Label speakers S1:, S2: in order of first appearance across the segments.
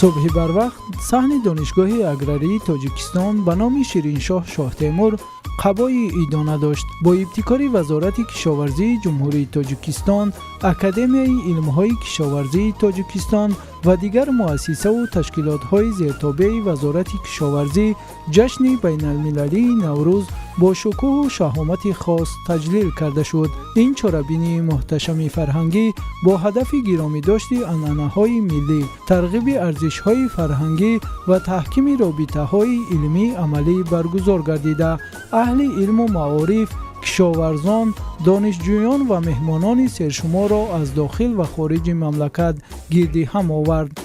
S1: صبح بر وقت صحن دانشگاه اگراری تاجیکستان به نام شیرینشاه شاه تیمور قبای ایدانه داشت. با ابتکار وزارت کشاورزی جمهوری تاجیکستان، اکادمیای علم‌های کشاورزی تاجیکستان و دیگر مؤسسه و تشکیلات‌های زیرتابع وزارت کشاورزی جشن بین‌المللی نوروز با شکوه و شهامت خاص تجلیل کرده شد. این چاره‌بینی محتشم فرهنگی با هدف گرامی داشتی عنعنه‌های ملی، ترغیب ارزش‌های فرهنگی و تحکیم رابطه‌های علمی عملی برگزار گردیده، اهل علم و معارف، کشاورزان، دانشجویان و مهمانان سرشمار را از داخل و خارج مملکت گردی هم آورد.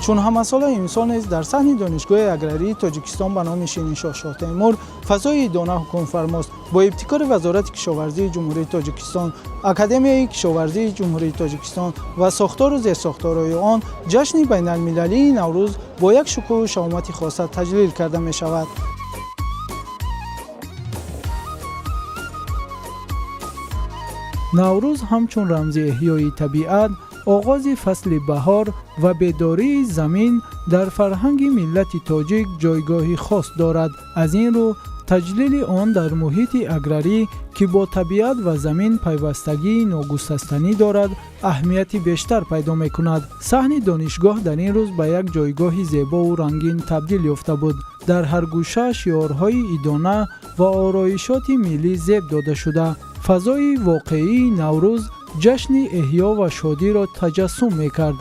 S1: چون همه سال امسال نیز در صحن دانشگاه اگراری تاجیکستان به نام شیرینشاه شاه تیمور فضای دانه حکم فرماست. با ابتکار وزارت کشاورزی جمهوری تاجیکستان، اکادمیای کشاورزی جمهوری تاجیکستان و ساختار و زیرساختارهای آن، جشن بین‌المللی نوروز با یک شکوه و شهامت خاص تجلیل کرده می شود. نوروز همچون رمز احیای طبیعت، آغاز فصل بهار و بیداری زمین در فرهنگ ملت تاجیک جایگاهی خاص دارد. از این رو تجلیل آن در محیط اگراری که با طبیعت و زمین پیوستگی ناگسستنی دارد اهمیتی بیشتر پیدا می کند. صحن دانشگاه در این روز به یک جایگاه زیبا و رنگین تبدیل یافته بود. در هر گوشه شعارهای ایدانه و آرایشات ملی زیب داده شده. فضای واقعی نوروز جشن احیا و شادی را تجسم می کرد.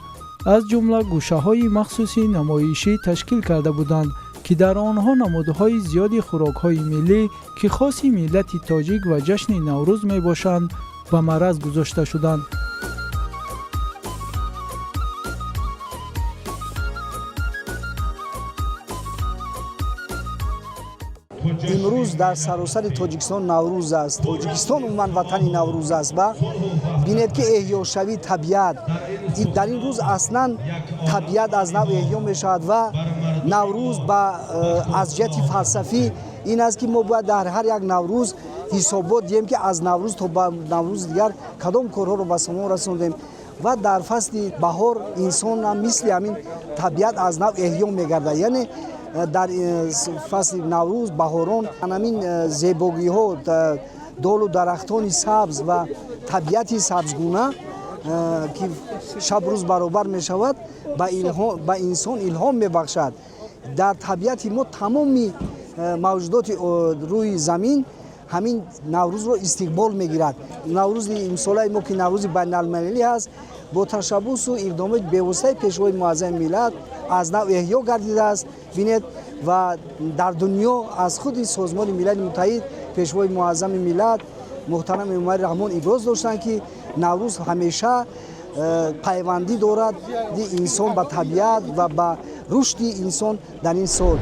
S1: از جمله گوشه‌های مخصوصی نمایشی تشکیل کرده بودند که در آنها نمودهای زیادی خوراک‌های ملی که خاص ملت تاجیک و جشن نوروز می باشند و مرز گذاشته شدند.
S2: امروز در سراسر تاجیکستان نوروز است. تاجیکستان عموما وطن نوروز است و بینید که احیا شوی طبیعت در این روز اصلا طبیعت از نو احیا می شود و نوروز از جهت فلسفی این است که ما باید در هر یک نوروز حسابات دیم که از نوروز تا به نوروز دیگر کدام کارها رو به سامان رسوندیم و در فصل بهار انسان هم مثل همین طبیعت از نو احیا می گردد. یعنی در فصل نوروز بهاران همین زیبایی ها دال و درختان سبز و طبیعت سبزگونه که شب روز برابر می شود به انسان الهام می بخشد. در طبیعت ما تمامی موجودات روی زمین همین نوروز رو استقبال می گیرد. نوروز امسال ما که نوروز بین المللی است با تشبث و اقدامات بی‌واسطه پیشوای معظم ملت از نو احیا گردیده است. بینید و در دنیا از خود سازمان ملل متحد پیشوای معظم ملت محترم امام رحمان ابراز داشتند که نوروز همیشه پیوندی دارد انسان با طبیعت و با رشد انسان در این سال.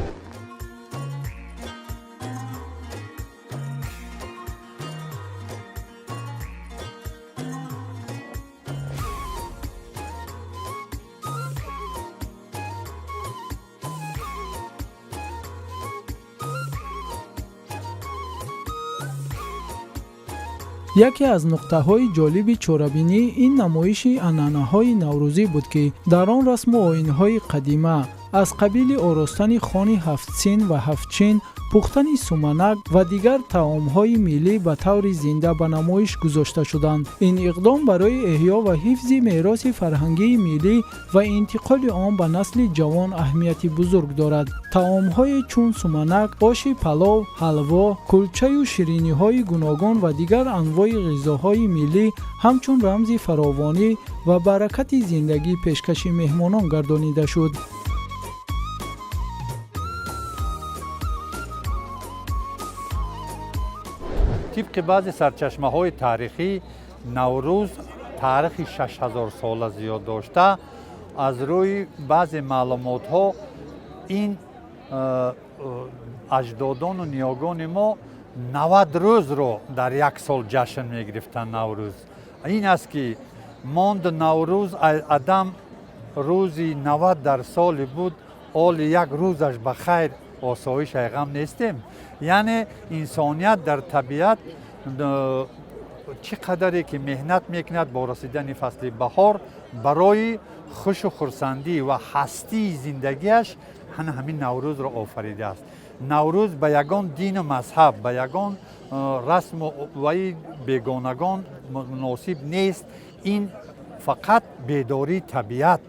S1: یکی از نقطه‌های جالب چاره‌بینی این نمایش عنعنه‌های نوروزی بود که در آن رسم و آیین‌های قدیمه از قبیل آراستن خوان هفت سین و هفت چین، پختن سومنک و دیگر طعام‌های ملی به طور زنده به نمایش گذاشته شدند. این اقدام برای احیا و حفظ میراث فرهنگی ملی و انتقال آن به نسل جوان اهمیتی بزرگ دارد. طعام‌های چون سومنک، آش پلاو، حلوا، کلچه و شیرینی‌های گوناگون و دیگر انواع غذاهای ملی همچون رمز فراوانی و برکت زندگی پیشکش مهمانان گردانیده شد.
S3: طبق بعضی سرچشمه‌های تاریخی نوروز تاریخ 6000 ساله زیاد داشته. از روی بعضی معلومات‌ها این اجدادان و نیاگان ما 90 روز رو در یک سال جشن می‌گرفتند نوروز. این است که ماند نوروز آدم روزی 90 در سال بود اول یک روزش بخیر آسایش غم نیستیم. یعنی انسانیت در طبیعت چقدری که مهنت میکند با رسیدن فصل بهار برای خوش و خرسندی و هستی زندگیش همین نوروز را آفریده است. نوروز به یگان دین و مذهب، به یگان رسم و بیگانگان مناسب نیست. این فقط بیداری طبیعت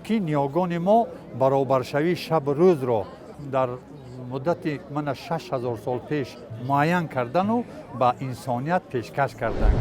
S3: که نیاگان ما برابرشوی شب روز را در مدت من 6000 سال پیش معین کردن و به انسانیت پیشکش کردن.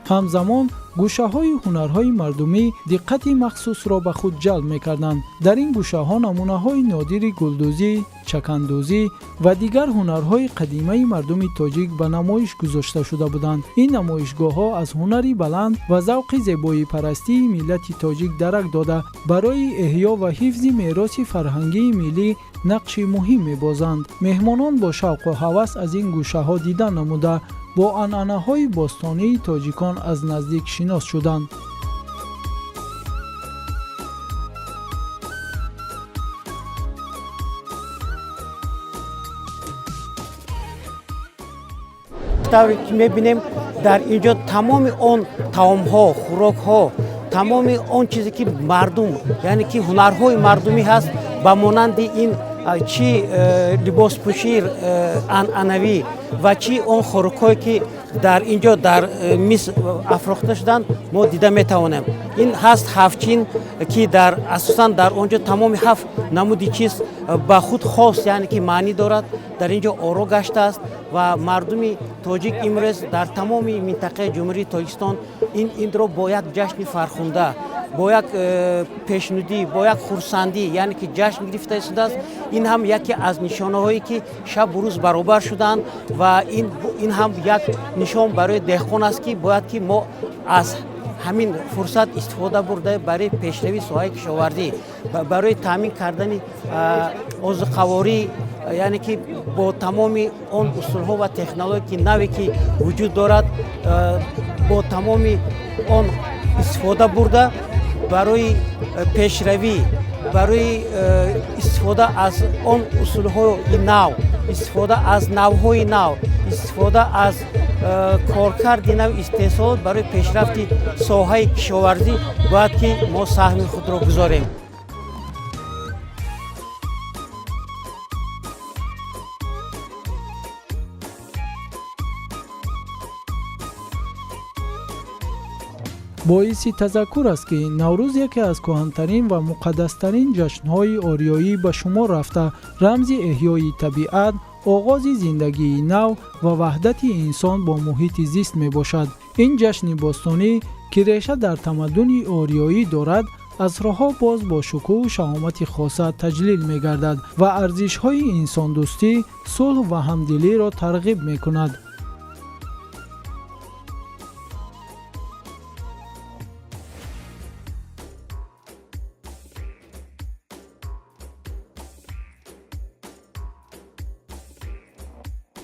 S1: همزمان گوشه‌های هنرهای مردمی دقت مخصوص را به خود جلب می‌کردند. در این گوشه‌ها نمونه‌های نادر گلدوزی، چکندوزی و دیگر هنرهای قدیمی مردم تاجیک به نمایش گذاشته شده بودند. این نمایشگاه‌ها از هنری بلند و ذوق زیبایی پرستی ملت تاجیک درک داده برای احیا و حفظ میراث فرهنگی ملی نقش مهم می‌بازند. مهمانان با شوق و هوس از این گوشه‌ها دیدن نموده با عنعنه‌های باستانی تاجیکان از نزدیک شناس شدند.
S4: طوری که می‌بینیم در اینجا تمام اون طعام‌ها، خوراک‌ها، تمام اون چیزی که مردم یعنی که هنرهای مردمی هست با مانند این چی لباس پوشی عنعنوی و چی اون خوراک‌هایی که در اینجا در میز افروخته شدن ما دیده میتوانیم. این هست هفتچین که در اساساً در اونجا تمام هفت نمودی چیز با خود خاص یعنی که معنی دارد در اینجا آرو گشته است و مردم تاجیک امروز در تمام منطقه جمهوری تاجیکستان این رو با یک جشن فرخنده، با یک پیشنودی، با یک خرسندی یعنی که جشن گرفته شده است. این هم یکی از نشانه‌هایی که شب و روز برابر شدند و این هم یک نشان برای دهقان است که باید که ما از همین فرصت استفاده برده برای پیشروی ساحه کشاورزی برای تامین کردن عضوخواری یعنی که با تمام اون اصول‌ها و تکنولوژی که نوی که وجود دارد با تمام اون استفاده برده برای پیشروی برای استفاده از اون اصول‌های نو، استفاده از نوهای نو، استفاده از کارکرد نو استحصال برای پیشرفت ساحه کشاورزی باید که ما سهم خود را گذاریم.
S1: باعث تذکر است که نوروز یکی از کهن‌ترین و مقدس‌ترین جشن‌های آریایی به شمار رفته، رمز احیای طبیعت، آغاز زندگی نو و وحدت انسان با محیط زیست میباشد. این جشن باستانی که ریشه در تمدن آریایی دارد، عصرها باز با شکوه و شهامت خاصه تجلیل می‌گردد و ارزش‌های انسان دوستی، صلح و همدلی را ترغیب می‌کند.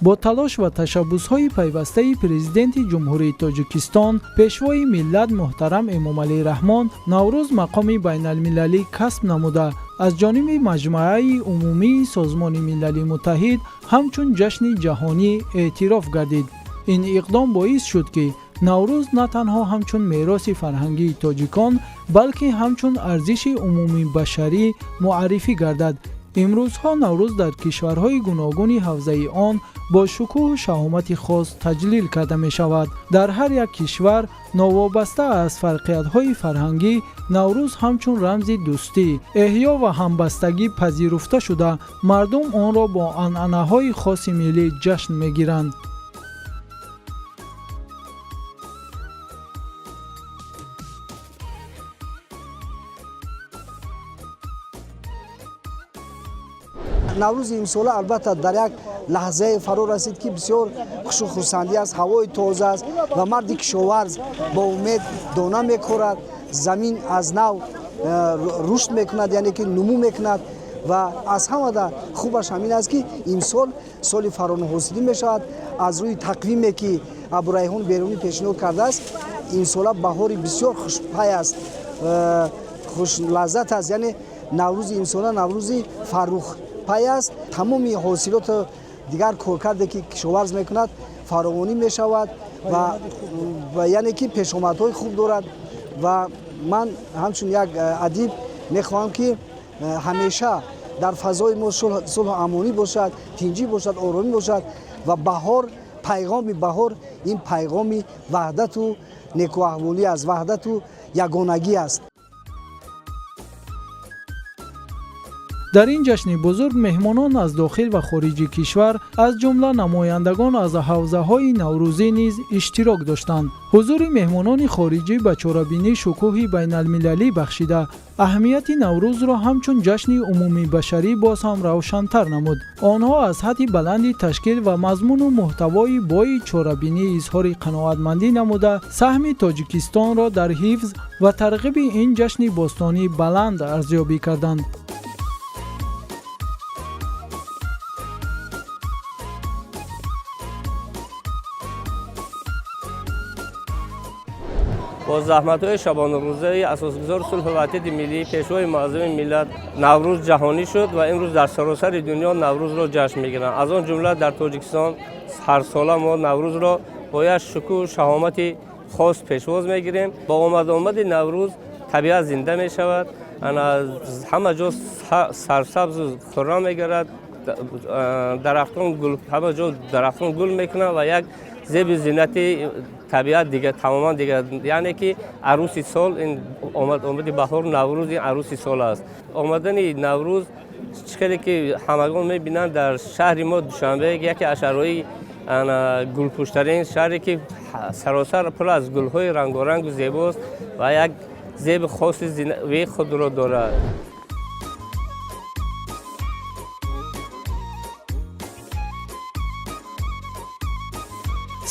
S1: با تلاش و تشبس‌های پیوسته پرزیدنت جمهوری تاجیکستان پیشوای ملت محترم امامعلی رحمان نوروز مقام بین المللی کسب نموده از جانب مجمع عمومی سازمان ملل متحد همچون جشن جهانی اعتراف گردید. این اقدام باعث شد که نوروز نه تنها همچون میراث فرهنگی تاجیکان بلکه همچون ارزش عمومی بشری معرفی گردد. امروزها نوروز در کشورهای گوناگون حوزه آن با شکوه و شهامت خاص تجلیل کرده می شود. در هر یک کشور نوابسته از فرقیت‌های فرهنگی نوروز همچون رمز دوستی، احیا و همبستگی پذیرفته شده مردم آن را با عنعنه‌های خاص ملی جشن می گیرند.
S2: نوروز امسال البته در یک لحظه فرا رسید که بسیار خوش و خرسندی است، هوای تازه است و مرد کشاورز با امید دانه میکارد، زمین از نو رشد میکند یعنی که نمو میکند ва аз ҳамада хубаш ҳамин аст ки имсол соли фаронҳосилӣ мешавад. аз рӯи тақвиме ки абурайҳон берунӣ пешниҳод кардааст, имсола баҳори бисёр хушпай аст, хушлаззат аст. яъне наврӯзи имсола наврӯзи фарухпай аст. тамоми ҳосилоту дигар коркарде ки кишоварз мекунад фаровонӣ мешавад ва яъне ки пешомадҳои хуб дорад. ва ман ҳамчун як адиб мехоҳам ки ҳамеша дар фазои мо сулҳу амонӣ бошад, тинҷӣ бошад, оромӣ бошад ва баҳор, пайғоми баҳор ин пайғоми ваҳдату некуаҳволӣ аст, ваҳдату ягонагӣ аст.
S1: дар ин ҷашни бузург меҳмонон аз дохил ва хориҷи кишвар аз ҷумла намояндагон аз ҳавзаҳои наврӯзӣ низ иштирок доштанд. ҳузури меҳмонони хориҷӣ ба чорабинӣ шукӯҳи байналмилалӣ бахшида, аҳамияти наврӯзро ҳамчун ҷашни умумибашарӣ боз ҳам равшантар намуд. онҳо аз ҳадди баланди ташкил ва мазмуну муҳтавои бои чорабинӣ изҳори қаноатмандӣ намуда, саҳми Тоҷикистонро дар ҳифз ва тарғиби ин ҷашни бостонӣ баланд арзёбӣ карданд.
S5: با زحمت‌های شبانه‌روزه اساسگزار صلح و وحدت ملی پیشوای معظم ملت نوروز جهانی شد و امروز در سراسر دنیا نوروز را جشن می‌گیرند. از آن جمله در تاجیکستان هر ساله ما نوروز را با یک شکوه و شهامت خاص پیشواز می‌گیریم. با آمد نوروز طبیعت زنده می‌شود، همه جا سرسبز و خرم می‌گردد، درختان گل همه جا درختان گل می‌کنند و یک زیب زینتی طبیعت دیگه تماما دیگه، یعنی که عروسی سال این آمد بهار نوروز این عروسی سال است. آمدن نوروز خیلی که همگان میبینند در شهر ما دوشنبه یکی از شهرهای گلپوشترین شهری که سراسر پر از گل‌های رنگارنگ و زیباست و یک زیب خاص وی خود را دارد.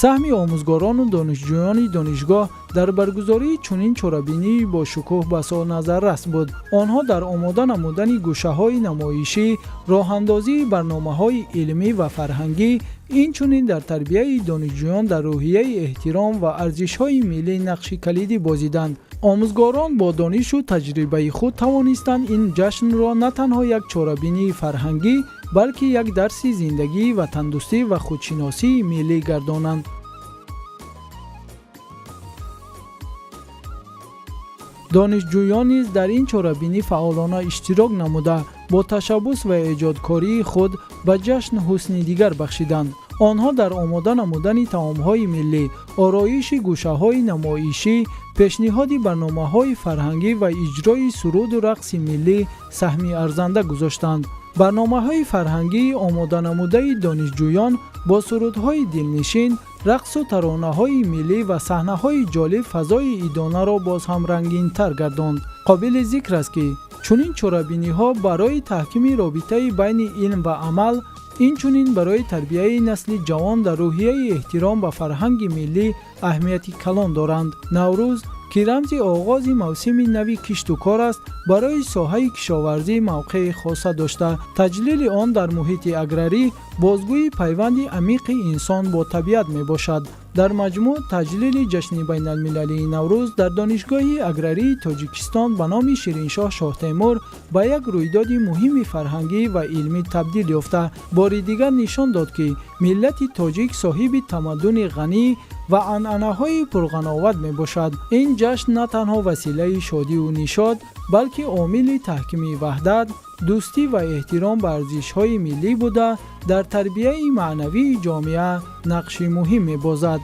S1: саҳми омӯзгорону донишҷӯёни донишгоҳ дар баргузории чунин чорабинии бошукӯҳ ба соназаррас буд. онҳо дар омода намудани гӯшаҳои намоишӣ, роҳандозии барномаҳои илмӣ ва фарҳангӣ, инчунин дар тарбияи донишҷӯён дар рӯҳияи эҳтиром ва арзишҳои миллӣ нақши калидӣ бозиданд. омӯзгорон бо донишу таҷрибаи худ тавонистанд ин ҷашнро на танҳо як чорабинии фарҳангӣ, балки як дарси зиндагӣ, ватандӯстӣ ва худшиносии миллӣ гардонанд. донишҷӯён низ дар ин чорабинӣ фаъолона иштирок намуда, бо ташаббус ва эҷодкории худ ба ҷашн ҳусни дигар бахшиданд. онҳо дар омода намудани таомҳои миллӣ, ороиши гӯшаҳои намоишӣ, пешниҳоди барномаҳои фарҳангӣ ва иҷрои суруду рақси миллӣ саҳми арзанда гузоштанд. барномаҳои фарҳангии омоданамудаи донишҷӯён бо сурудҳои дилнишин, рақсу таронаҳои миллӣ ва саҳнаҳои ҷолиб фазои идонаро боз ҳам рангинтар гардонд. қобили зикр аст ки чунин чорабиниҳо барои таҳкими робитаи байни илм ва амал, инчунин барои тарбияи насли ҷавон дар рӯҳияи эҳтиром ба фарҳанги миллӣ аҳамияти калон доранд. наврӯз ки рамзи оғози мавсими нави кишту кор аст, барои соҳаи кишоварзӣ мавқеи хоса дошта, таҷлили он дар муҳити аграрӣ бозгӯи пайванди амиқи инсон бо табиат мебошад. дар маҷмӯъ таҷлили ҷашни байналмилалии наврӯз дар донишгоҳи аграрии Тоҷикистон ба номи Шириншоҳ Шоҳтемур ба як рӯйдоди муҳими фарҳангӣ ва илмӣ табдил ёфта, бори дигар нишон дод ки миллати тоҷик соҳиби тамаддуни ғанӣ ва анъанаҳои пурғановат мебошад. ин ҷашн на танҳо василаи шодиву нишод, балки омили таҳкими ваҳдат, дӯстӣ ва эҳтиром ба арзишҳои миллӣ буда, дар тарбияи маънавии ҷомеа нақши муҳим мебозад.